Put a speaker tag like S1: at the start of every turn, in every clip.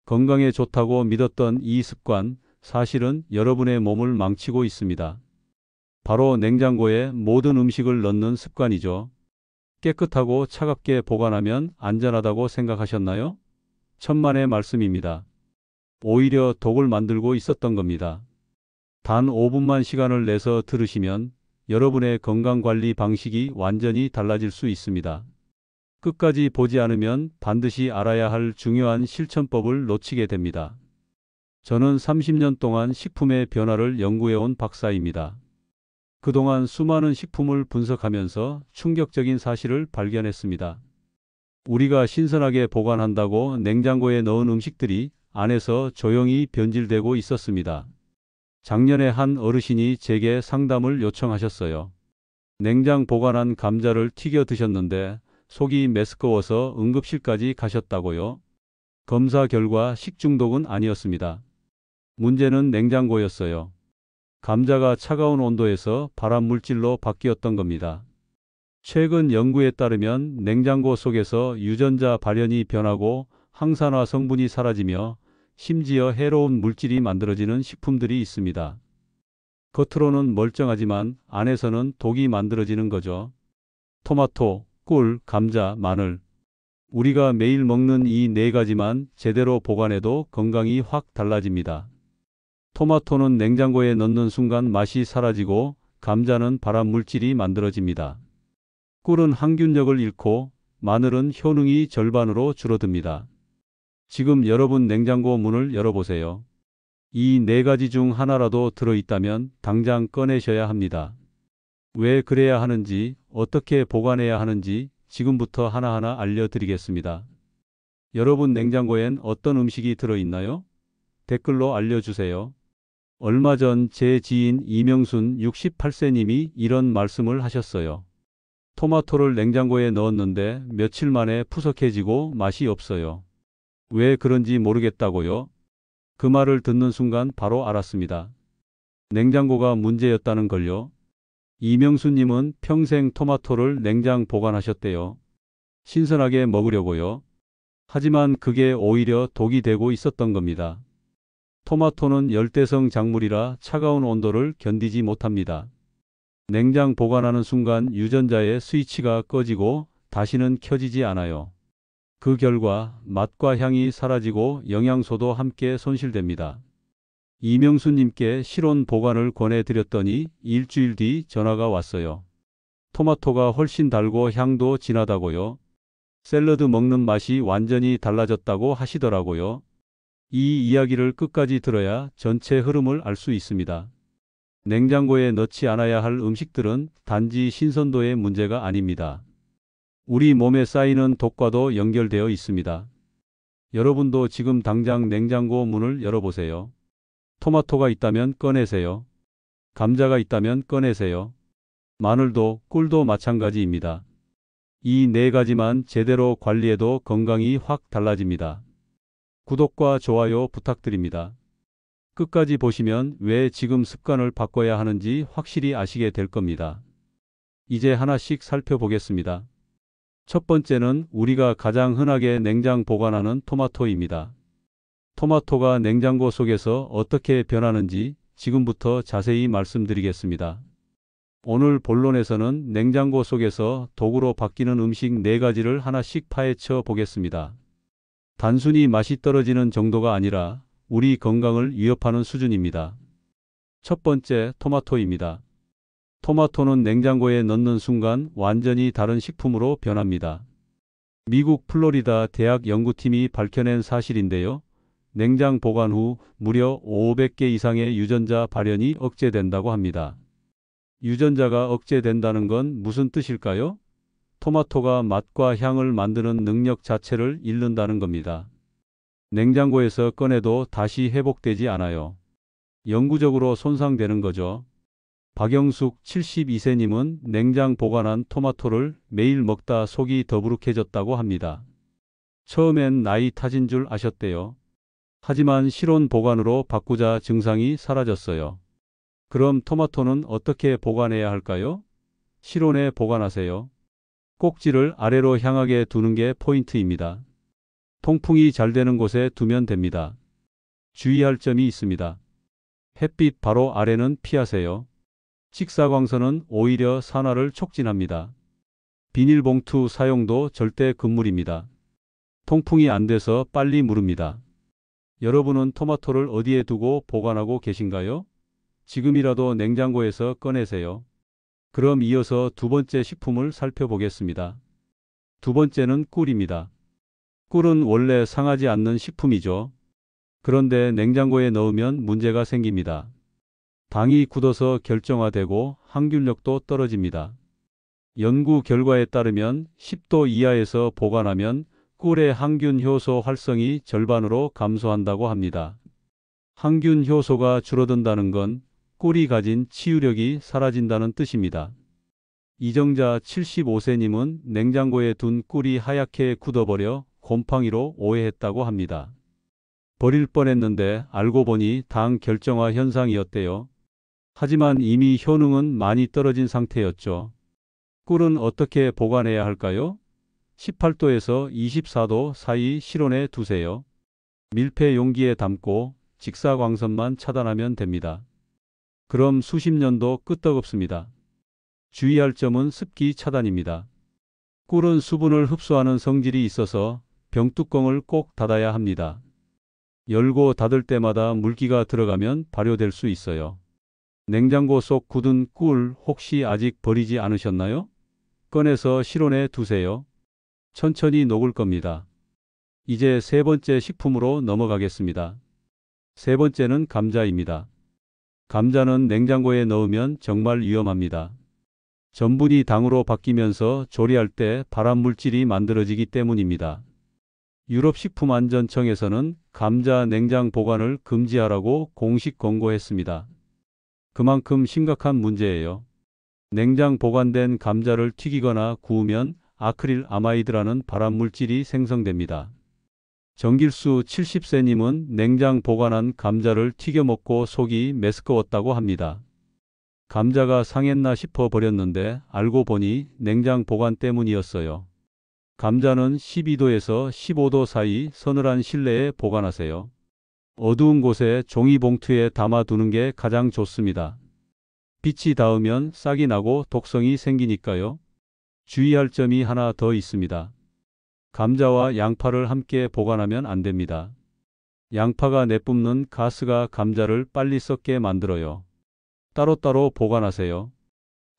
S1: 건강에 좋다고 믿었던 이 습관, 사실은 여러분의 몸을 망치고 있습니다. 바로 냉장고에 모든 음식을 넣는 습관이죠. 깨끗하고 차갑게 보관하면 안전하다고 생각하셨나요? 천만의 말씀입니다. 오히려 독을 만들고 있었던 겁니다. 단 5분만 시간을 내서 들으시면 여러분의 건강관리 방식이 완전히 달라질 수 있습니다. 끝까지 보지 않으면 반드시 알아야 할 중요한 실천법을 놓치게 됩니다. 저는 30년 동안 식품의 변화를 연구해온 박사입니다. 그동안 수많은 식품을 분석하면서 충격적인 사실을 발견했습니다. 우리가 신선하게 보관한다고 냉장고에 넣은 음식들이 안에서 조용히 변질되고 있었습니다. 작년에 한 어르신이 제게 상담을 요청하셨어요. 냉장 보관한 감자를 튀겨 드셨는데 속이 메스꺼워서 응급실까지 가셨다고요. 검사 결과 식중독은 아니었습니다. 문제는 냉장고였어요. 감자가 차가운 온도에서 발암 물질로 바뀌었던 겁니다. 최근 연구에 따르면 냉장고 속에서 유전자 발현이 변하고 항산화 성분이 사라지며 심지어 해로운 물질이 만들어지는 식품들이 있습니다. 겉으로는 멀쩡하지만 안에서는 독이 만들어지는 거죠. 토마토, 꿀, 감자, 마늘. 우리가 매일 먹는 이 네 가지만 제대로 보관해도 건강이 확 달라집니다. 토마토는 냉장고에 넣는 순간 맛이 사라지고 감자는 발암 물질이 만들어집니다. 꿀은 항균력을 잃고 마늘은 효능이 절반으로 줄어듭니다. 지금 여러분 냉장고 문을 열어보세요. 이 네 가지 중 하나라도 들어있다면 당장 꺼내셔야 합니다. 왜 그래야 하는지, 어떻게 보관해야 하는지 지금부터 하나하나 알려드리겠습니다. 여러분 냉장고엔 어떤 음식이 들어있나요? 댓글로 알려주세요. 얼마 전 제 지인 이명순 68세님이 이런 말씀을 하셨어요. 토마토를 냉장고에 넣었는데 며칠 만에 푸석해지고 맛이 없어요. 왜 그런지 모르겠다고요? 그 말을 듣는 순간 바로 알았습니다. 냉장고가 문제였다는 걸요. 이명수님은 평생 토마토를 냉장 보관하셨대요. 신선하게 먹으려고요. 하지만 그게 오히려 독이 되고 있었던 겁니다. 토마토는 열대성 작물이라 차가운 온도를 견디지 못합니다. 냉장 보관하는 순간 유전자의 스위치가 꺼지고 다시는 켜지지 않아요. 그 결과 맛과 향이 사라지고 영양소도 함께 손실됩니다. 이명수님께 실온 보관을 권해드렸더니 일주일 뒤 전화가 왔어요. 토마토가 훨씬 달고 향도 진하다고요. 샐러드 먹는 맛이 완전히 달라졌다고 하시더라고요. 이 이야기를 끝까지 들어야 전체 흐름을 알 수 있습니다. 냉장고에 넣지 않아야 할 음식들은 단지 신선도의 문제가 아닙니다. 우리 몸에 쌓이는 독과도 연결되어 있습니다. 여러분도 지금 당장 냉장고 문을 열어보세요. 토마토가 있다면 꺼내세요. 감자가 있다면 꺼내세요. 마늘도 꿀도 마찬가지입니다. 이 네 가지만 제대로 관리해도 건강이 확 달라집니다. 구독과 좋아요 부탁드립니다. 끝까지 보시면 왜 지금 습관을 바꿔야 하는지 확실히 아시게 될 겁니다. 이제 하나씩 살펴보겠습니다. 첫 번째는 우리가 가장 흔하게 냉장 보관하는 토마토입니다. 토마토가 냉장고 속에서 어떻게 변하는지 지금부터 자세히 말씀드리겠습니다. 오늘 본론에서는 냉장고 속에서 독으로 바뀌는 음식 4가지를 하나씩 파헤쳐 보겠습니다. 단순히 맛이 떨어지는 정도가 아니라 우리 건강을 위협하는 수준입니다. 첫 번째, 토마토입니다. 토마토는 냉장고에 넣는 순간 완전히 다른 식품으로 변합니다. 미국 플로리다 대학 연구팀이 밝혀낸 사실인데요. 냉장 보관 후 무려 500개 이상의 유전자 발현이 억제된다고 합니다. 유전자가 억제된다는 건 무슨 뜻일까요? 토마토가 맛과 향을 만드는 능력 자체를 잃는다는 겁니다. 냉장고에서 꺼내도 다시 회복되지 않아요. 영구적으로 손상되는 거죠. 박영숙 72세님은 냉장 보관한 토마토를 매일 먹다 속이 더부룩해졌다고 합니다. 처음엔 나이 탓인 줄 아셨대요. 하지만 실온 보관으로 바꾸자 증상이 사라졌어요. 그럼 토마토는 어떻게 보관해야 할까요? 실온에 보관하세요. 꼭지를 아래로 향하게 두는 게 포인트입니다. 통풍이 잘 되는 곳에 두면 됩니다. 주의할 점이 있습니다. 햇빛 바로 아래는 피하세요. 직사광선은 오히려 산화를 촉진합니다. 비닐봉투 사용도 절대 금물입니다. 통풍이 안 돼서 빨리 무릅니다. 여러분은 토마토를 어디에 두고 보관하고 계신가요? 지금이라도 냉장고에서 꺼내세요. 그럼 이어서 두 번째 식품을 살펴보겠습니다. 두 번째는 꿀입니다. 꿀은 원래 상하지 않는 식품이죠. 그런데 냉장고에 넣으면 문제가 생깁니다. 당이 굳어서 결정화되고 항균력도 떨어집니다. 연구 결과에 따르면 10도 이하에서 보관하면 꿀의 항균 효소 활성이 절반으로 감소한다고 합니다. 항균 효소가 줄어든다는 건 꿀이 가진 치유력이 사라진다는 뜻입니다. 이정자 75세님은 냉장고에 둔 꿀이 하얗게 굳어버려 곰팡이로 오해했다고 합니다. 버릴 뻔했는데 알고 보니 당 결정화 현상이었대요. 하지만 이미 효능은 많이 떨어진 상태였죠. 꿀은 어떻게 보관해야 할까요? 18도에서 24도 사이 실온에 두세요. 밀폐 용기에 담고 직사광선만 차단하면 됩니다. 그럼 수십 년도 끄떡없습니다. 주의할 점은 습기 차단입니다. 꿀은 수분을 흡수하는 성질이 있어서 병뚜껑을 꼭 닫아야 합니다. 열고 닫을 때마다 물기가 들어가면 발효될 수 있어요. 냉장고 속 굳은 꿀 혹시 아직 버리지 않으셨나요? 꺼내서 실온에 두세요. 천천히 녹을 겁니다. 이제 세 번째 식품으로 넘어가겠습니다. 세 번째는 감자입니다. 감자는 냉장고에 넣으면 정말 위험합니다. 전분이 당으로 바뀌면서 조리할 때 발암물질이 만들어지기 때문입니다. 유럽식품안전청에서는 감자 냉장 보관을 금지하라고 공식 권고했습니다. 그만큼 심각한 문제예요. 냉장 보관된 감자를 튀기거나 구우면 아크릴 아마이드라는 발암물질이 생성됩니다. 정길수 70세님은 냉장 보관한 감자를 튀겨 먹고 속이 메스꺼웠다고 합니다. 감자가 상했나 싶어 버렸는데 알고 보니 냉장 보관 때문이었어요. 감자는 12도에서 15도 사이 서늘한 실내에 보관하세요. 어두운 곳에 종이봉투에 담아두는 게 가장 좋습니다. 빛이 닿으면 싹이 나고 독성이 생기니까요. 주의할 점이 하나 더 있습니다. 감자와 양파를 함께 보관하면 안 됩니다. 양파가 내뿜는 가스가 감자를 빨리 썩게 만들어요. 따로따로 보관하세요.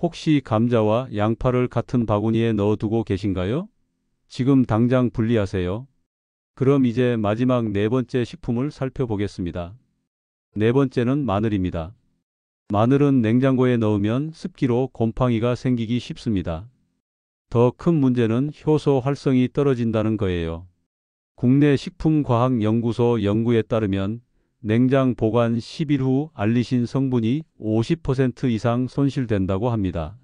S1: 혹시 감자와 양파를 같은 바구니에 넣어두고 계신가요? 지금 당장 분리하세요. 그럼 이제 마지막 네 번째 식품을 살펴보겠습니다. 네 번째는 마늘입니다. 마늘은 냉장고에 넣으면 습기로 곰팡이가 생기기 쉽습니다. 더 큰 문제는 효소 활성이 떨어진다는 거예요. 국내 식품과학연구소 연구에 따르면 냉장 보관 10일 후 알리신 성분이 50% 이상 손실된다고 합니다.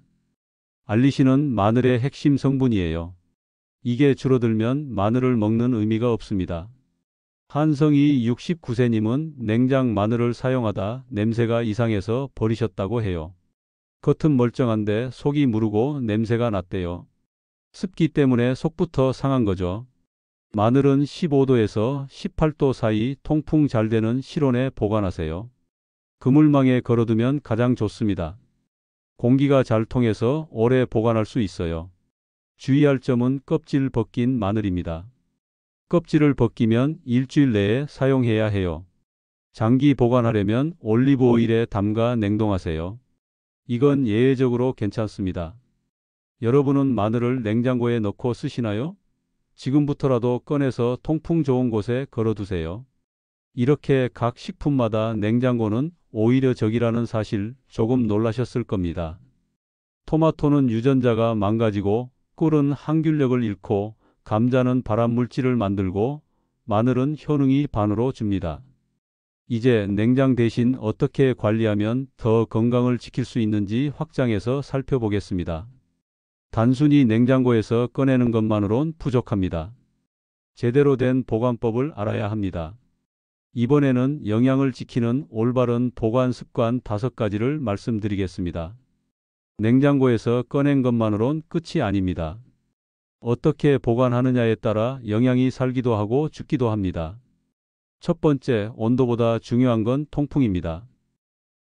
S1: 알리신은 마늘의 핵심 성분이에요. 이게 줄어들면 마늘을 먹는 의미가 없습니다. 한성희 69세님은 냉장 마늘을 사용하다 냄새가 이상해서 버리셨다고 해요. 겉은 멀쩡한데 속이 무르고 냄새가 났대요. 습기 때문에 속부터 상한 거죠. 마늘은 15도에서 18도 사이 통풍 잘 되는 실온에 보관하세요. 그물망에 걸어두면 가장 좋습니다. 공기가 잘 통해서 오래 보관할 수 있어요. 주의할 점은 껍질 벗긴 마늘입니다. 껍질을 벗기면 일주일 내에 사용해야 해요. 장기 보관하려면 올리브 오일에 담가 냉동하세요. 이건 예외적으로 괜찮습니다. 여러분은 마늘을 냉장고에 넣고 쓰시나요? 지금부터라도 꺼내서 통풍 좋은 곳에 걸어두세요. 이렇게 각 식품마다 냉장고는 오히려 적이라는 사실 조금 놀라셨을 겁니다. 토마토는 유전자가 망가지고 꿀은 항균력을 잃고 감자는 발암물질을 만들고 마늘은 효능이 반으로 줍니다. 이제 냉장 대신 어떻게 관리하면 더 건강을 지킬 수 있는지 확장해서 살펴보겠습니다. 단순히 냉장고에서 꺼내는 것만으론 부족합니다. 제대로 된 보관법을 알아야 합니다. 이번에는 영양을 지키는 올바른 보관 습관 5가지를 말씀드리겠습니다. 냉장고에서 꺼낸 것만으론 끝이 아닙니다. 어떻게 보관하느냐에 따라 영양이 살기도 하고 죽기도 합니다. 첫 번째, 온도보다 중요한 건 통풍입니다.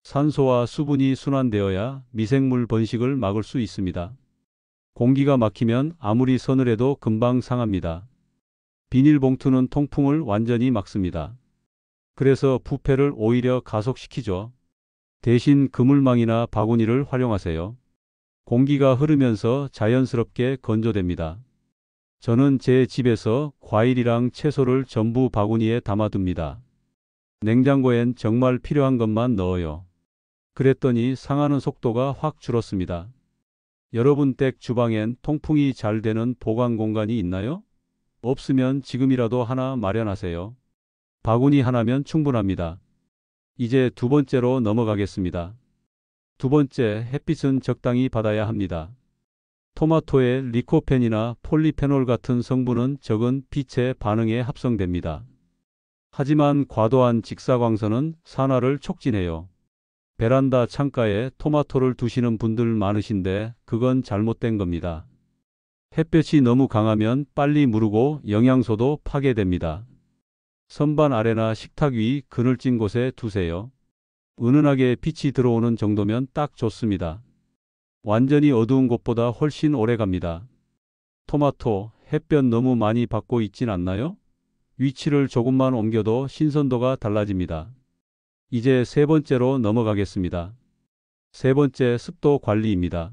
S1: 산소와 수분이 순환되어야 미생물 번식을 막을 수 있습니다. 공기가 막히면 아무리 서늘해도 금방 상합니다. 비닐봉투는 통풍을 완전히 막습니다. 그래서 부패를 오히려 가속시키죠. 대신 그물망이나 바구니를 활용하세요. 공기가 흐르면서 자연스럽게 건조됩니다. 저는 제 집에서 과일이랑 채소를 전부 바구니에 담아둡니다. 냉장고엔 정말 필요한 것만 넣어요. 그랬더니 상하는 속도가 확 줄었습니다. 여러분 댁 주방엔 통풍이 잘 되는 보관 공간이 있나요? 없으면 지금이라도 하나 마련하세요. 바구니 하나면 충분합니다. 이제 두 번째로 넘어가겠습니다. 두 번째, 햇빛은 적당히 받아야 합니다. 토마토의 리코펜이나 폴리페놀 같은 성분은 적은 빛의 반응에 합성됩니다. 하지만 과도한 직사광선은 산화를 촉진해요. 베란다 창가에 토마토를 두시는 분들 많으신데 그건 잘못된 겁니다. 햇볕이 너무 강하면 빨리 무르고 영양소도 파괴됩니다. 선반 아래나 식탁 위 그늘진 곳에 두세요. 은은하게 빛이 들어오는 정도면 딱 좋습니다. 완전히 어두운 곳보다 훨씬 오래 갑니다. 토마토, 햇볕 너무 많이 받고 있진 않나요? 위치를 조금만 옮겨도 신선도가 달라집니다. 이제 세 번째로 넘어가겠습니다. 세 번째, 습도 관리입니다.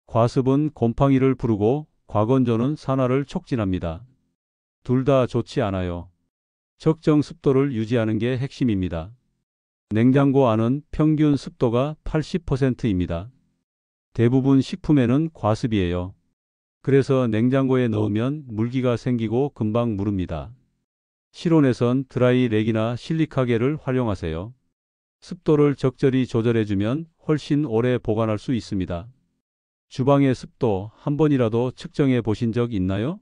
S1: 과습은 곰팡이를 부르고 과건조는 산화를 촉진합니다. 둘 다 좋지 않아요. 적정 습도를 유지하는 게 핵심입니다. 냉장고 안은 평균 습도가 80%입니다. 대부분 식품에는 과습이에요. 그래서 냉장고에 넣으면 물기가 생기고 금방 무릅니다. 실온에선 드라이렉이나 실리카겔을 활용하세요. 습도를 적절히 조절해주면 훨씬 오래 보관할 수 있습니다. 주방의 습도 한 번이라도 측정해 보신 적 있나요?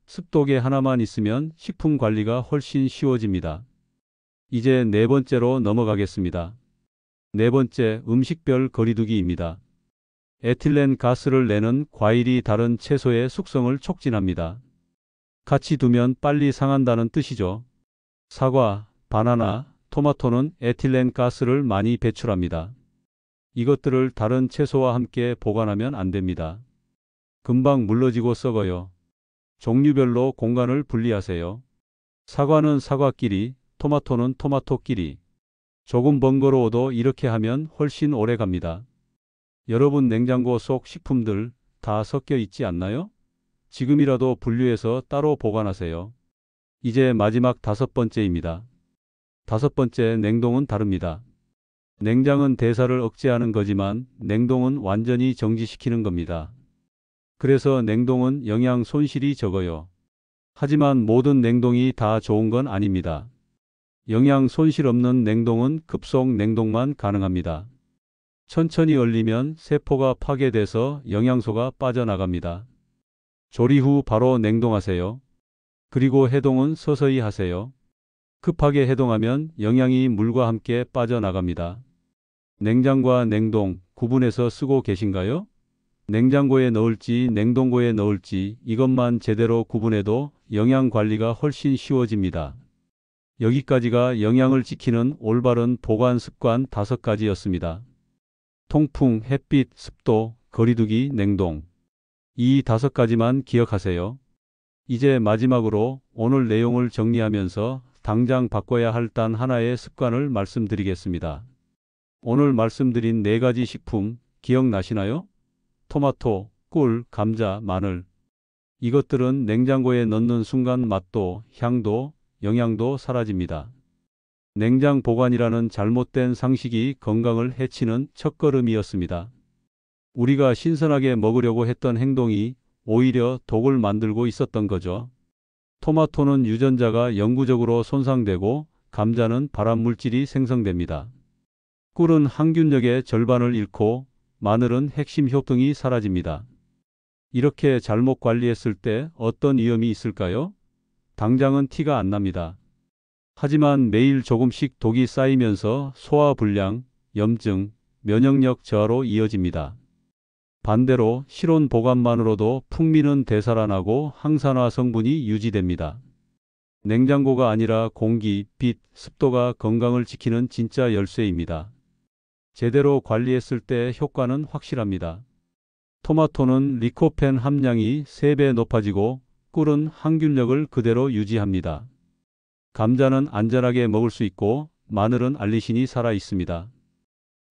S1: 습도계 하나만 있으면 식품 관리가 훨씬 쉬워집니다. 이제 네 번째로 넘어가겠습니다. 네 번째, 음식별 거리두기입니다. 에틸렌 가스를 내는 과일이 다른 채소의 숙성을 촉진합니다. 같이 두면 빨리 상한다는 뜻이죠. 사과, 바나나, 토마토는 에틸렌 가스를 많이 배출합니다. 이것들을 다른 채소와 함께 보관하면 안 됩니다. 금방 물러지고 썩어요. 종류별로 공간을 분리하세요. 사과는 사과끼리, 토마토는 토마토끼리. 조금 번거로워도 이렇게 하면 훨씬 오래 갑니다. 여러분 냉장고 속 식품들 다 섞여 있지 않나요? 지금이라도 분류해서 따로 보관하세요. 이제 마지막 다섯 번째입니다. 다섯 번째, 냉동은 다릅니다. 냉장은 대사를 억제하는 거지만 냉동은 완전히 정지시키는 겁니다. 그래서 냉동은 영양 손실이 적어요. 하지만 모든 냉동이 다 좋은 건 아닙니다. 영양 손실 없는 냉동은 급속 냉동만 가능합니다. 천천히 얼리면 세포가 파괴돼서 영양소가 빠져나갑니다. 조리 후 바로 냉동하세요. 그리고 해동은 서서히 하세요. 급하게 해동하면 영양이 물과 함께 빠져나갑니다. 냉장과 냉동 구분해서 쓰고 계신가요? 냉장고에 넣을지 냉동고에 넣을지 이것만 제대로 구분해도 영양 관리가 훨씬 쉬워집니다. 여기까지가 영양을 지키는 올바른 보관 습관 5가지였습니다. 통풍, 햇빛, 습도, 거리두기, 냉동. 이 5가지만 기억하세요. 이제 마지막으로 오늘 내용을 정리하면서 당장 바꿔야 할 단 하나의 습관을 말씀드리겠습니다. 오늘 말씀드린 4가지 식품 기억나시나요? 토마토, 꿀, 감자, 마늘. 이것들은 냉장고에 넣는 순간 맛도, 향도, 영양도 사라집니다. 냉장 보관이라는 잘못된 상식이 건강을 해치는 첫걸음이었습니다. 우리가 신선하게 먹으려고 했던 행동이 오히려 독을 만들고 있었던 거죠. 토마토는 유전자가 영구적으로 손상되고 감자는 발암물질이 생성됩니다. 꿀은 항균력의 절반을 잃고 마늘은 핵심 효능이 사라집니다. 이렇게 잘못 관리했을 때 어떤 위험이 있을까요? 당장은 티가 안 납니다. 하지만 매일 조금씩 독이 쌓이면서 소화불량, 염증, 면역력 저하로 이어집니다. 반대로 실온 보관만으로도 풍미는 되살아나고 항산화 성분이 유지됩니다. 냉장고가 아니라 공기, 빛, 습도가 건강을 지키는 진짜 열쇠입니다. 제대로 관리했을 때 효과는 확실합니다. 토마토는 리코펜 함량이 3배 높아지고 꿀은 항균력을 그대로 유지합니다. 감자는 안전하게 먹을 수 있고 마늘은 알리신이 살아 있습니다.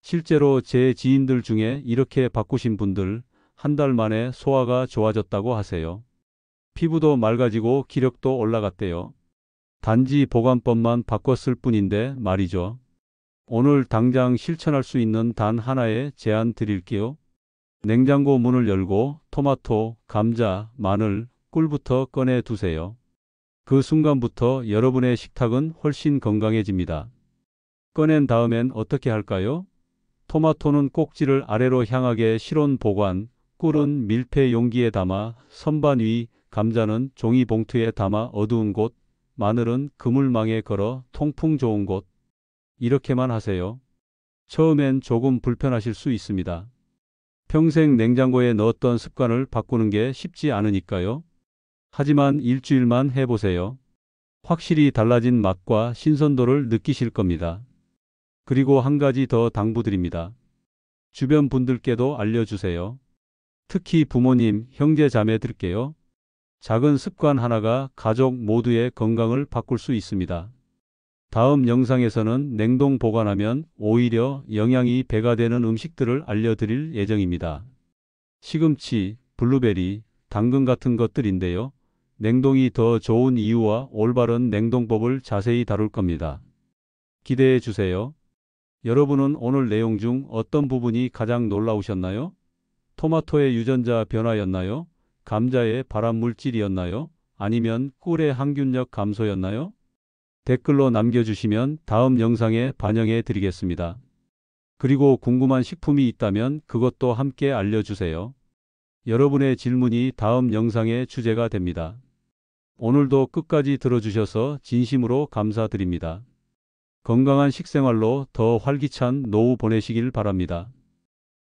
S1: 실제로 제 지인들 중에 이렇게 바꾸신 분들 1달 만에 소화가 좋아졌다고 하세요. 피부도 맑아지고 기력도 올라갔대요. 단지 보관법만 바꿨을 뿐인데 말이죠. 오늘 당장 실천할 수 있는 단 하나의 제안 드릴게요. 냉장고 문을 열고 토마토, 감자, 마늘, 꿀부터 꺼내 두세요. 그 순간부터 여러분의 식탁은 훨씬 건강해집니다. 꺼낸 다음엔 어떻게 할까요? 토마토는 꼭지를 아래로 향하게 실온 보관, 꿀은 밀폐 용기에 담아 선반 위, 감자는 종이 봉투에 담아 어두운 곳, 마늘은 그물망에 걸어 통풍 좋은 곳. 이렇게만 하세요. 처음엔 조금 불편하실 수 있습니다. 평생 냉장고에 넣었던 습관을 바꾸는 게 쉽지 않으니까요. 하지만 일주일만 해보세요. 확실히 달라진 맛과 신선도를 느끼실 겁니다. 그리고 한 가지 더 당부드립니다. 주변 분들께도 알려주세요. 특히 부모님, 형제 자매들께요. 작은 습관 하나가 가족 모두의 건강을 바꿀 수 있습니다. 다음 영상에서는 냉동 보관하면 오히려 영양이 배가 되는 음식들을 알려드릴 예정입니다. 시금치, 블루베리, 당근 같은 것들인데요. 냉동이 더 좋은 이유와 올바른 냉동법을 자세히 다룰 겁니다. 기대해 주세요. 여러분은 오늘 내용 중 어떤 부분이 가장 놀라우셨나요? 토마토의 유전자 변화였나요? 감자의 발암물질이었나요? 아니면 꿀의 항균력 감소였나요? 댓글로 남겨주시면 다음 영상에 반영해 드리겠습니다. 그리고 궁금한 식품이 있다면 그것도 함께 알려주세요. 여러분의 질문이 다음 영상의 주제가 됩니다. 오늘도 끝까지 들어주셔서 진심으로 감사드립니다. 건강한 식생활로 더 활기찬 노후 보내시길 바랍니다.